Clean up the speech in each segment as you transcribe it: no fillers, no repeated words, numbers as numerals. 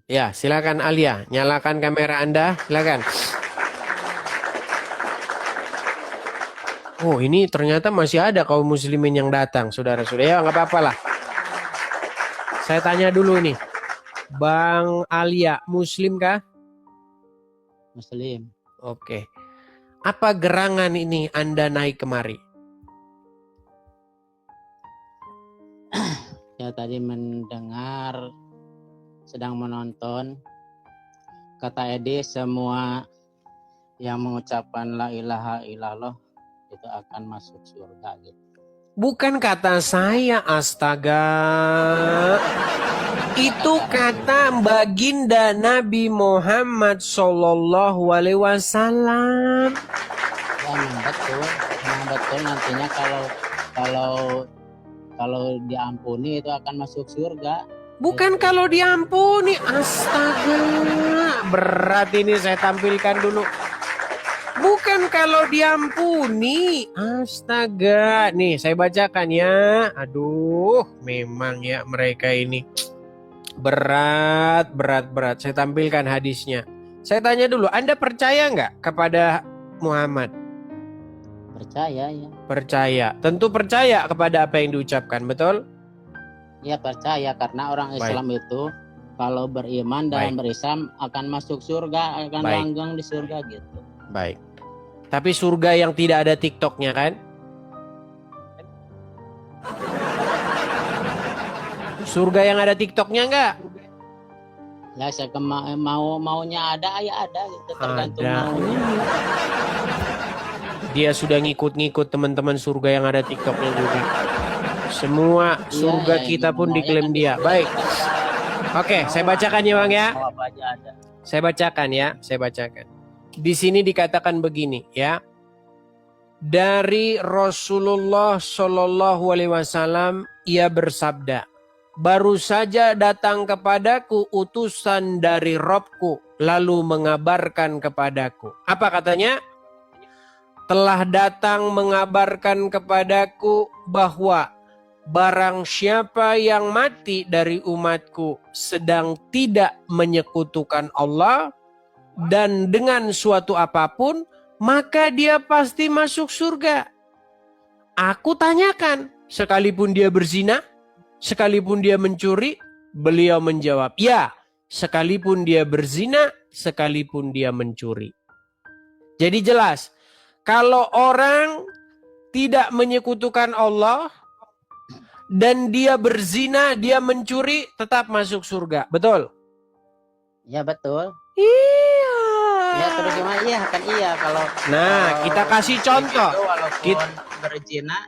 Ya, silakan Alia, nyalakan kamera Anda, silakan. Oh, ini ternyata masih ada kaum muslimin yang datang, saudara-saudara. Ya, nggak apa-apa lah. Saya tanya dulu nih, Bang Alia, muslim kah? Muslim. Oke. Apa gerangan ini Anda naik kemari? Ya tadi mendengar, sedang menonton, kata Edi semua yang mengucapkan la ilaha illallah itu akan masuk surga gitu. Bukan kata saya, astaga. Itu kata baginda Nabi Muhammad Sallallahu Alaihi Wasallam. Ya memang betul nantinya kalau kalau diampuni itu akan masuk surga. Bukan Gitu. kalau diampuni, astaga. Berat ini saya tampilkan dulu. Bukan kalau diampuni, astaga. Nih saya bacakan ya. Aduh, memang ya mereka ini berat. Saya tampilkan hadisnya. Saya tanya dulu, Anda percaya nggak kepada Muhammad? Percaya ya. Percaya. Tentu percaya kepada apa yang diucapkan, betul? Ya percaya karena orang Islam itu kalau beriman dan berislam akan masuk surga, akan langgeng di surga gitu. Baik. Tapi surga yang tidak ada TikToknya kan? Surga yang ada TikToknya enggak? Ya saya maunya ada ya ada gitu tergantung Ada. maunya. Dia sudah ngikut-ngikut teman-teman surga yang ada TikToknya juga. Semua surga kita pun diklaim dia. Baik. Oke, saya bacakan ya Bang ya. Saya bacakan ya, saya bacakan. Di sini dikatakan begini ya. Dari Rasulullah Shallallahu Alaihi Wasallam ia bersabda, baru saja datang kepadaku utusan dari Robku lalu mengabarkan kepadaku. Apa katanya? Telah datang mengabarkan kepadaku bahwa barang siapa yang mati dari umatku sedang tidak menyekutukan Allah dan dengan suatu apapun, maka dia pasti masuk surga. Aku tanyakan, sekalipun dia berzina, sekalipun dia mencuri, beliau menjawab, ya, sekalipun dia berzina, sekalipun dia mencuri. Jadi jelas, kalau orang tidak menyekutukan Allah dan dia berzina, dia mencuri, tetap masuk surga. Betul? Ya betul. Iya. Ya terus gimana? Iya kan iya kalau. Nah, kita kasih contoh. Itu walaupun berzina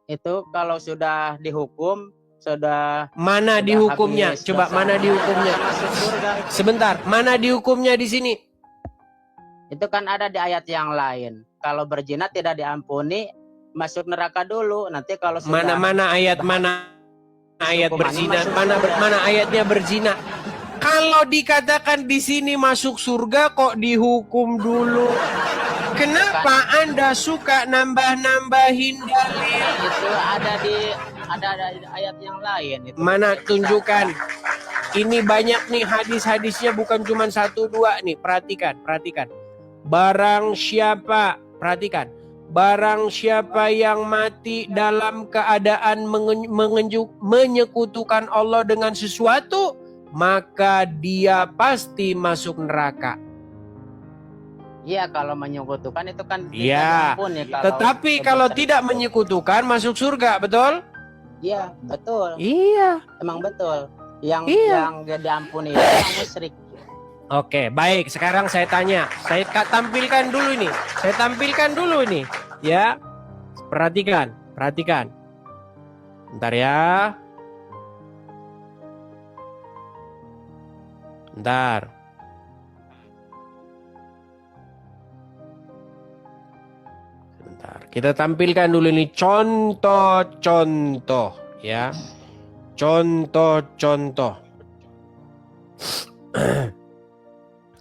itu kalau sudah dihukum sudah. Mana sudah dihukumnya? habis Coba dosa, mana dihukumnya? masuk surga. Sebentar, mana dihukumnya di sini? Itu kan ada di ayat yang lain. Kalau berzina tidak diampuni, masuk neraka dulu. Nanti kalau sudah Mana ayat berzina? Mana ayatnya berzina? Kalau dikatakan di sini masuk surga kok dihukum dulu? Kenapa Anda suka nambah-nambahin dalil? Itu ada di ayat yang lain. Itu mana tunjukkan? Ini banyak nih hadis-hadisnya, bukan cuma 1-2 nih. Perhatikan. Barang siapa, perhatikan. Barang siapa yang mati dalam keadaan menyekutukan Allah dengan sesuatu, maka dia pasti masuk neraka. Iya, kalau menyekutukan itu kan ya. Tetapi kalau tidak menyekutukan masuk surga, betul? Iya, betul. Iya. Emang betul. Yang diampuni itu yang musyrik. Oke, baik. Sekarang saya tanya. Saya tampilkan dulu nih. Ya. Perhatikan. Bentar ya. Bentar. Kita tampilkan dulu nih contoh-contoh ya. Contoh-contoh.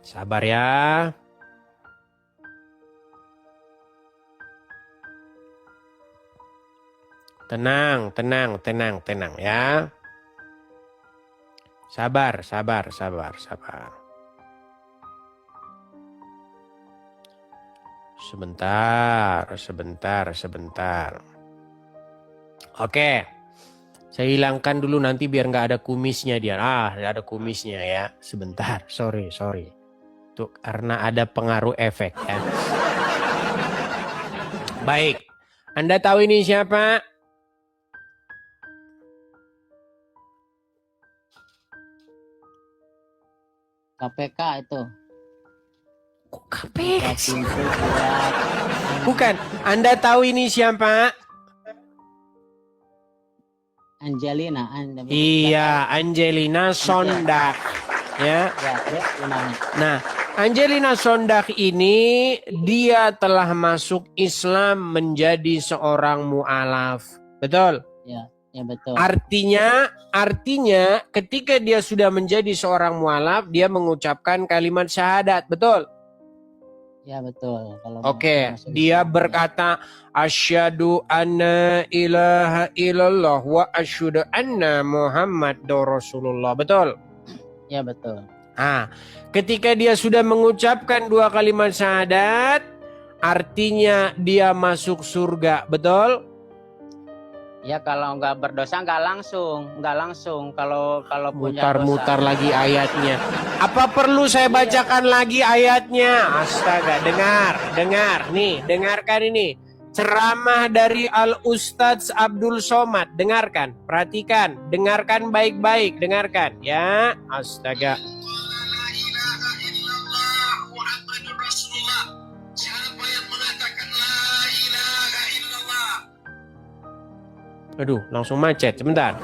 Sabar ya. Tenang ya. Sabar, sabar, sabar, sabar. Sebentar. Oke. Saya hilangkan dulu nanti biar nggak ada kumisnya dia. Ada kumisnya ya. Sebentar, sorry. Tuh, karena ada pengaruh efek ya. Baik. Anda tahu ini siapa? KPK itu. Kok KPK sih? Bukan. Anda tahu ini siapa? Angelina. Iya, Angelina Sondak. Ya. Nah, Angelina Sondak ini dia telah masuk Islam menjadi seorang mu'alaf. Betul? Ya betul. Artinya ketika dia sudah menjadi seorang mu'alaf, dia mengucapkan kalimat syahadat. Betul? Ya betul. Oke, dia berkata asyhadu anna ilaha illallah wa asyhadu anna Muhammadar Rasulullah. Betul? Ya betul. Ketika dia sudah mengucapkan 2 kalimat syahadat, artinya dia masuk surga. Betul? Ya kalau nggak berdosa nggak langsung. Kalau punya Mutar-mutar dosa. lagi ayatnya. Apa perlu saya bacakan lagi ayatnya? Astaga, dengar. Nih, dengarkan ini. Ceramah dari Al-Ustadz Abdul Somad. Dengarkan, perhatikan. Dengarkan baik-baik, dengarkan. Ya, astaga. Aduh, langsung macet. Sebentar.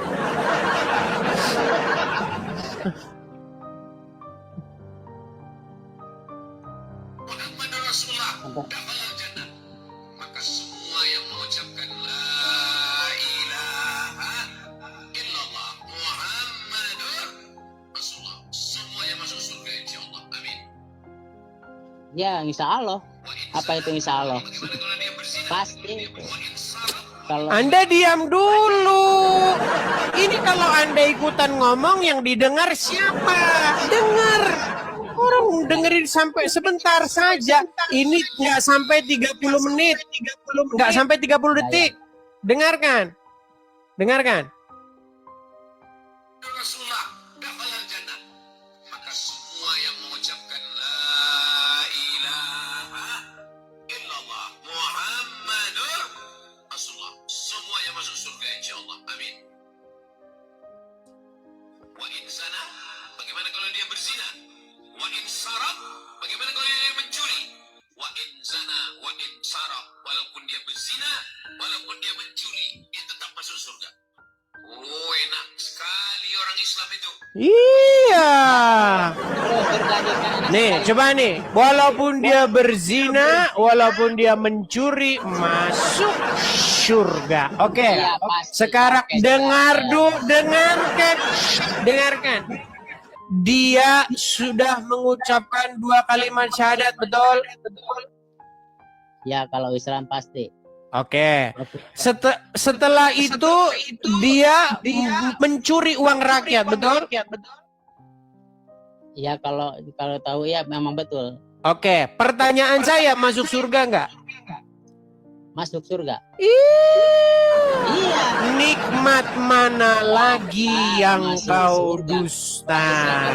Maka semua yang mengucapkan la ilaha illallah Muhammadur Rasulullah semuanya masuk surga insyaallah. Amin. Ya, insya Allah. Apa itu insya Allah? Pasti. Kalau Anda diam dulu. Ini kalau Anda ikutan ngomong yang didengar siapa? Dengar. Orang dengerin sampai sebentar saja. Ini nggak sampai 30 menit. Nggak sampai 30 detik. Dengarkan. Rasulullah dakhalal jannah. Maka semua yang mengucapkan la ilaha illallah Muhammadur Rasulullah semuanya masuk surga insyaallah. Amin. Wa in zana, bagaimana kalau dia berzina? Wa in sarab, bagaimana kalau dia mencuri? Wa in zana wa in sarab, walaupun dia berzina, walaupun dia mencuri, dia tetap masuk surga. Oh, enak sekali orang Islam itu. Iya. Nih, coba nih. Walaupun dia berzina, walaupun dia mencuri, masuk surga. Oke. Sekarang dengarkan. Dia sudah mengucapkan 2 kalimat syahadat, betul? ya kalau Islam pasti. Oke. Setelah itu dia mencuri uang rakyat, betul? Ya kalau tahu ya memang betul. Oke, pertanyaan saya, masuk surga nggak? Masuk surga. Iya. Nikmat mana lagi yang kau dustakan?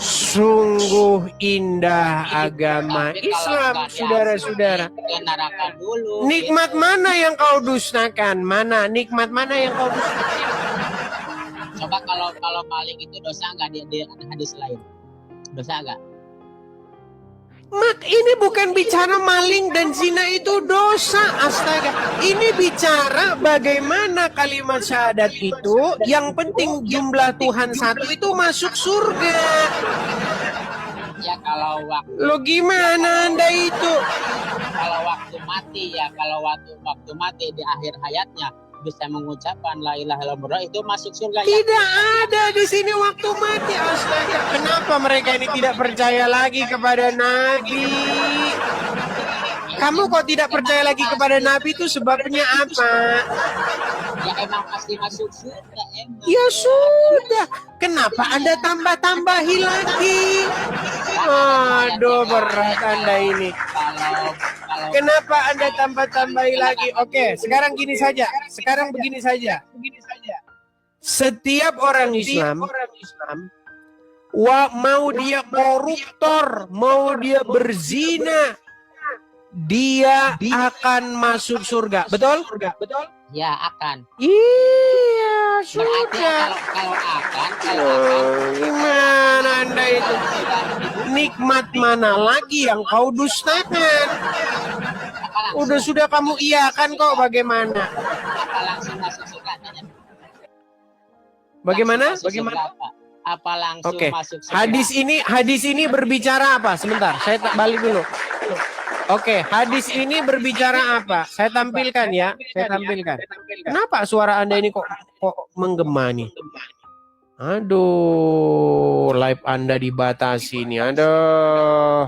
Sungguh indah agama Islam, saudara-saudara. Nikmat mana yang kau dustakan? Nikmat mana yang kau dustakan? Coba kalau maling itu dosa nggak di hadis lain? Dosa nggak? Mak, ini bukan bicara maling dan zina itu dosa, astaga. Ini bicara bagaimana kalimat syahadat itu, yang penting jumlah Tuhan satu itu masuk surga. Ya kalau waktu. Lo gimana Anda itu? Kalau waktu mati ya, kalau waktu mati di akhir hayatnya bisa mengucapkan la ilaha illallah itu masuk surga. Tidak ada di sini waktu mati, astaga. Kenapa mereka ini tidak percaya lagi kepada Nabi? Kamu kok tidak percaya lagi kepada Nabi itu sebabnya apa? Ya emang pasti masuk surga emang. Ya sudah. Kenapa Anda tambah-tambahi lagi? Aduh, berat Anda ini. Kalau Kenapa Anda tambah-tambahi lagi? Oke, sekarang gini saja. Sekarang begini saja. Setiap orang Islam, mau dia koruptor, mau dia berzina, dia akan masuk surga. Betul? ya akan. Iya, Berarti sudah. kalau akan Gimana Anda itu? Nikmat mana lagi yang kau dustakan? Sudah kamu iakan kok, bagaimana? apa langsung masuk surga? Bagaimana? Langsung masuk surga apa? Apa langsung Oke. masuk surga? Hadis ini berbicara apa? Sebentar, saya balik dulu. Oke, hadis ini berbicara apa? Saya tampilkan ya. Saya tampilkan. Kenapa suara Anda ini kok menggema nih? Aduh, live Anda dibatasi nih. Aduh.